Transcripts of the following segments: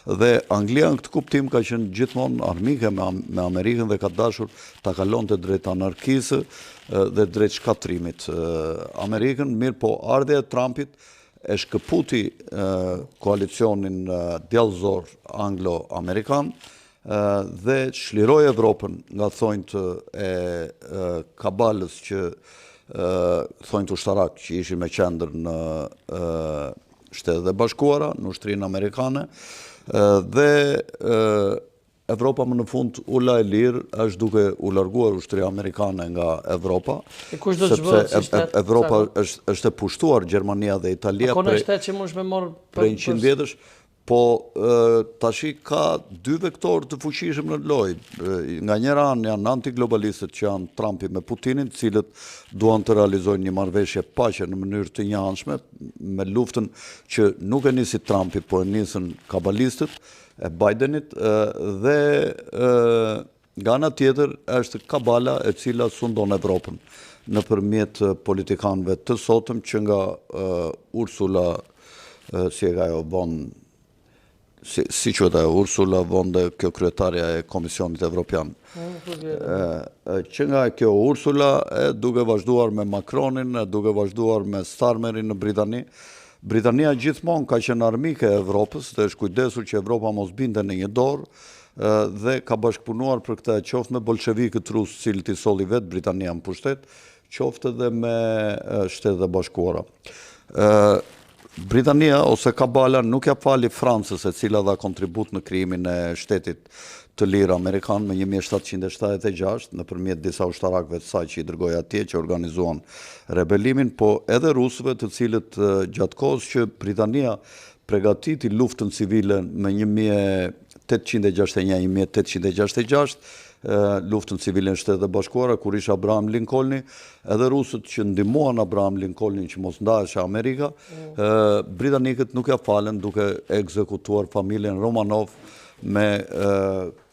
Dhe Anglia në këtë kuptim ka qenë gjithmonë armike me Amerikën dhe ka dashur ta kalonte drejt anarkisë dhe drejt shkatrimit Amerikën, mirë po ardhja e Trumpit e shkëputi koalicionin djallëzor anglo-amerikan dhe çliroi Evropën nga thonjtë e kabalës që thonjtë ushtarak që ishin me qendër në Shtetet e Bashkuara, në Ushtrinë Amerikane, dhe Evropa më në fund u la e lirë është duke u larguar Ushtria Amerikane nga Evropa, sepse Evropa është e pushtuar Gjermania dhe Italia prej 100 vjetësh, po tashi ka dy vektorë të fuqishëm në lojë. Nga njëra anë janë antiglobalistët që janë Trumpi me Putinin, cilët duan të realizojnë një marrëveshje paqe në mënyrë të njëanshme me luftën që nuk e nisi Trumpi, po e nisën kabalistët e Bidenit, dhe nga ana tjetër është kabala e cila sundon Evropën nëpërmjet politikanëve të sotëm që nga Ursula si quhet ajo, Ursula von der kjo kryetarja e Komisionit Evropian. Që nga kjo Ursula duke vazhduar me Macronin, duke vazhduar me Starmerin në Britani. Britania gjithmonë ka qenë armike e Evropës dhe është kujdesur që Evropa mos binte në një dorë dhe ka bashkëpunuar për këtë, qoftë me bolshevikët rusë, cilët i solli vetë Britania në pushtet, qoftë edhe me Shtetet e Bashkuara. Britania ose kabala nuk ja fali Francës, e cila dha kontribut në krijimin e Shtetit të Lirë Amerikan me 1776 nëpërmjet disa ushtarakëve të saj që i dërgoi atje, që organizuan rebelimin, po edhe rusëve, të cilët gjatë kohës që Britania përgatiti luftën civile me 1861-1866, luftën civile në Shtetet e Bashkuara, kur ishte Abraham Lincolni, edhe rusët që ndihmuan Abraham Lincolnin që mos ndahesha Amerika, britanikët nuk ja falen duke ekzekutuar familjen Romanov me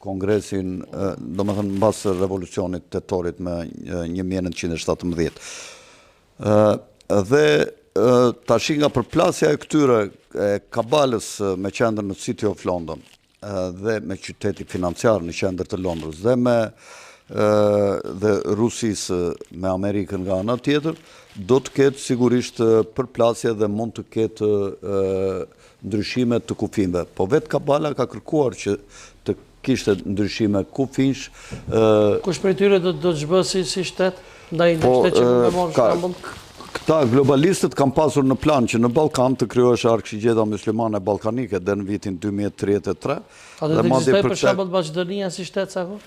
kongresin, domethënë mbas revolucionit tetorit me 1917. Dhe tashi nga përplasja e këtyre kabalës me qendër në City of London dhe me qyteti financiar në qendër të Londrës dhe Rusisë me Amerikën nga ana tjetër, do të ketë sigurisht përplasje dhe mund të ketë ndryshime të kufijve. Po vetë kabala ka kërkuar që të kishte ndryshime kufinsh. Kush prej tyre do të zhbësi si shtet ndaj një shtet që nuk e morë shembull? Këta globalistët kanë pasur në plan që në Ballkan të krijohej Arkshigjeta Myslimane Ballkanike deri në vitin 2033. A do të ekzistojë për shembull Maqedonia si shtet sa kohë?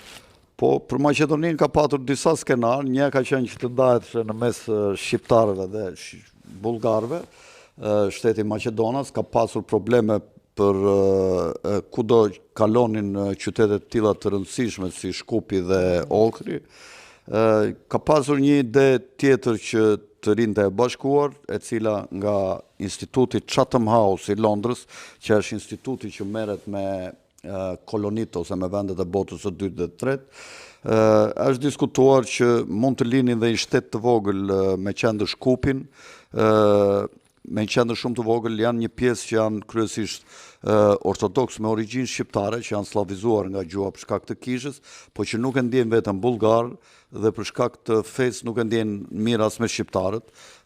Po, për Maqedoninë ka patur disa skenar, një ka qenë që të ndahet në mes shqiptarëve dhe bullgarëve. Shteti Maqedonas ka pasur probleme për kudo kalonin qytete të tilla të rëndësishme si Shkupi dhe Ohri. Ka pasur një ide tjetër që të Rinjtë e Bashkuar, e cila nga Instituti Chatham House i Londrës, që është instituti që merret me kolonitë ose me vendet e botës së dytë dhe të tretë, është diskutuar që mund të linin dhe një shtet të vogël me qendër Shkupin, me një qendër shumë të vogël, janë një pjesë që janë kryesisht ortodoks me origjinë shqiptare, që janë slavizuar nga gjuha për shkak të kishës, po që nuk e ndjejnë veten bullgar dhe për shkak të fesë nuk e ndjejnë mirë as me shqiptarët,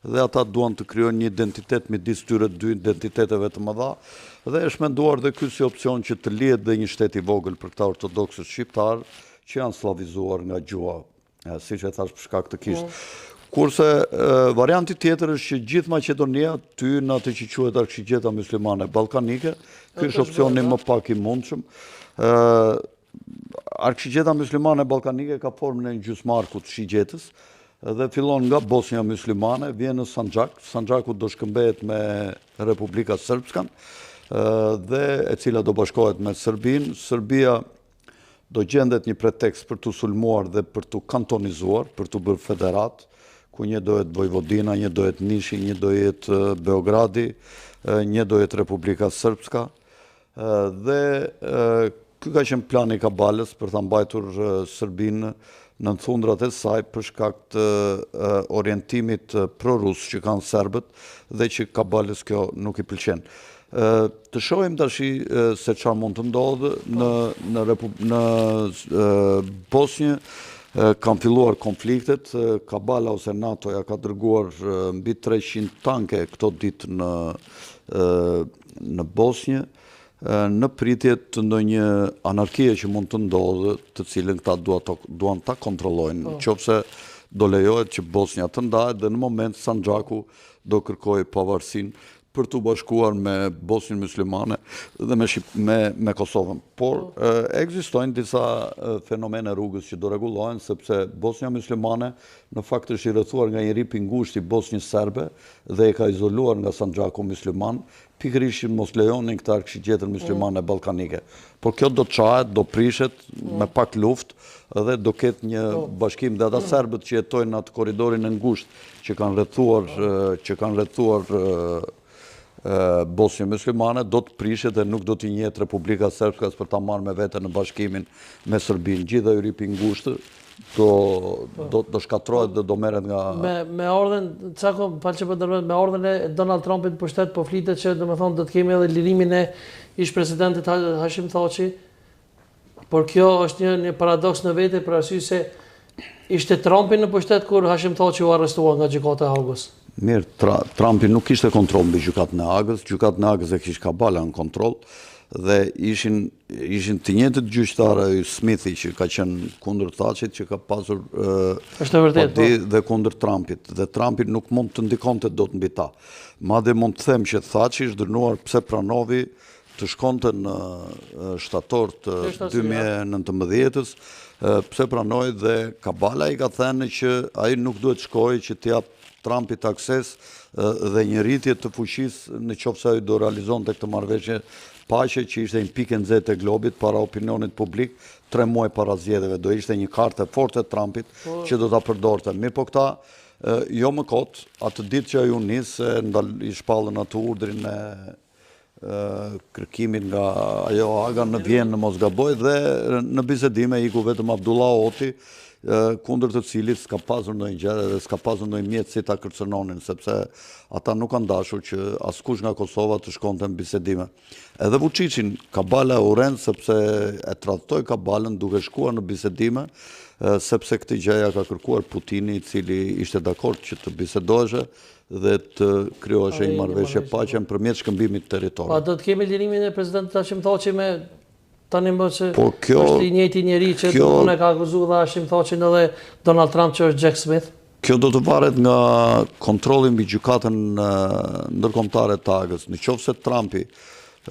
dhe ata duan të krijojnë një identitet midis tyre dy identiteteve të mëdha, dhe është menduar dhe ky si opsion që të lihet dhe një shtet i vogël për këta ortodoksët shqiptar që janë slavizuar nga gjuha, siç e thash për shkak të kishës. Kurse varianti tjetër është që gjithë Maqedonia ty në atë që quhet Arkshigjeta Myslimane Ballkanike, ky është opsioni më pak i mundshëm. Arkshigjeta Myslimane Ballkanike ka formën e një gjysmarku të shigjetës dhe fillon nga Bosnia Myslimane, vjen në Sandžak. Sandžaku do shkëmbehet me Republika Srpskan dhe e cila do bashkohet me Serbinë. Serbia do gjendet një pretekst për të sulmuar dhe për të kantonizuar, për të bërë federat, ku një do jetë Vojvodina, një do jetë Nishi, një do jetë Beogradi, një do jetë Republika Srpska. Dhe ky ka qenë plani i kabalës për ta mbajtur Serbinë në thundrat e saj për shkak të orientimit prorus që kanë serbët dhe që kabalës kjo nuk i pëlqen. Të shohim tash se çfarë mund të ndodhë në Bosnjë. Kanë filluar konfliktet, Kabala ose NATO-ja ka dërguar mbi 300 tanke këto ditë në Bosnjë, në pritje të ndonjë anarkie që mund të ndodhë, të cilën këta duan ta kontrollojnë, nëse do lejohet që Bosnja të ndahet dhe në moment Sandžaku do kërkojë pavarësinë për të bashkuar me Bosnjën Muslimane dhe me Kosovën. Por ekzistojnë disa fenomene rrugës që do rregullohen, sepse Bosnja Muslimane në fakt është i rrethuar nga një rip i ngushtë i Bosnjës serbe dhe e ka izoluar nga Sandžaku musliman, pikërisht mos lejonin këtë argëgjetën muslimane ballkanike. Por kjo do të çahet, do prishet me pak luftë dhe do ketë një bashkim dhe ata serbët që jetojnë në atë korridorin e ngushtë që kanë rrethuar Bosnjë Muslimane, do të prishet dhe nuk do t'i njetë Republika Srpska për ta marrë me vete në bashkimin me Serbinë. Gjithë ai rip i ngushtë do shkatrohet dhe do merret nga... Me ardhen, me ardhen e Donald Trumpit në pushtet, po flitet që do të kemi edhe lirimin e ish-presidentit Hashim Thaçi, por kjo është një paradoks në vete për arsye se ishte Trumpi në pushtet kur Hashim Thaçi u arrestua nga gjykata e Hagës. Mirë, Trumpi nuk kishte kontroll mbi gjykatën e Hagës, gjykatën e Hagës e kishte Kabala në kontroll dhe ishin të njëjtët gjyqtarë, Smithi që ka qenë kundër Thaçit, që ka pasur dhe kundër Trumpit, dhe Trumpi nuk mund të ndikonte dot mbi ta. Madje mund të them që Thaçi është dënuar pse pranovi të shkonte në shtator të 2019-s, pse pranoi dhe Kabala i ka thënë që ai nuk duhet shkojë që t'i jap Trumpit akses dhe një rritje të fuqisë në qoftë se ai do realizonte këtë marrëveshje paqe që ishte një pikë e nxehtë e globit para opinionit publik 3 muaj para zgjedhjeve. Do ishte një kartë forte e Trumpit që do ta përdorte. Mirë, po këta jo më kot, atë ditë që ai u nis, i shpallën atë urdhrin me kërkimin nga ajo Haga në Vjenë, në mos gaboj, dhe në bisedime iku vetëm Abdullah Oti, kundër të cilit s'ka pasur ndonjë gjë dhe s'ka pasur ndonjë mjet si ta kërcënonin, sepse ata nuk kanë dashur që askush nga Kosova të shkonte në bisedime. Edhe Vučićin Kabala e urren sepse e tradhtoi Kabalën duke shkuar në bisedime, sepse këtë gjëja ka kërkuar Putini, i cili ishte dakord që të bisedoheshe dhe të krijoheshe një marrëveshje paqe nëpërmjet shkëmbimit territor. Pa do të kemi lirimin e presidentit Hashim Thaçi me tani më që është i njëjti njeri që unë e ka akuzuar dhe Hashim Thaçin edhe Donald Trump që është Jack Smith? Kjo do të varet nga kontrolli mbi gjykatën ndërkombëtare të Hagës. Nëse Trumpi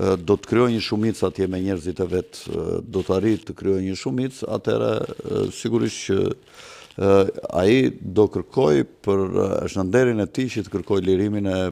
do të krijojë një shumicë atje me njerëzit e vet, do të arrijë të krijojë një shumicë, atëherë sigurisht që ai do kërkojë është në nderin e tij që të kërkojë lirimin e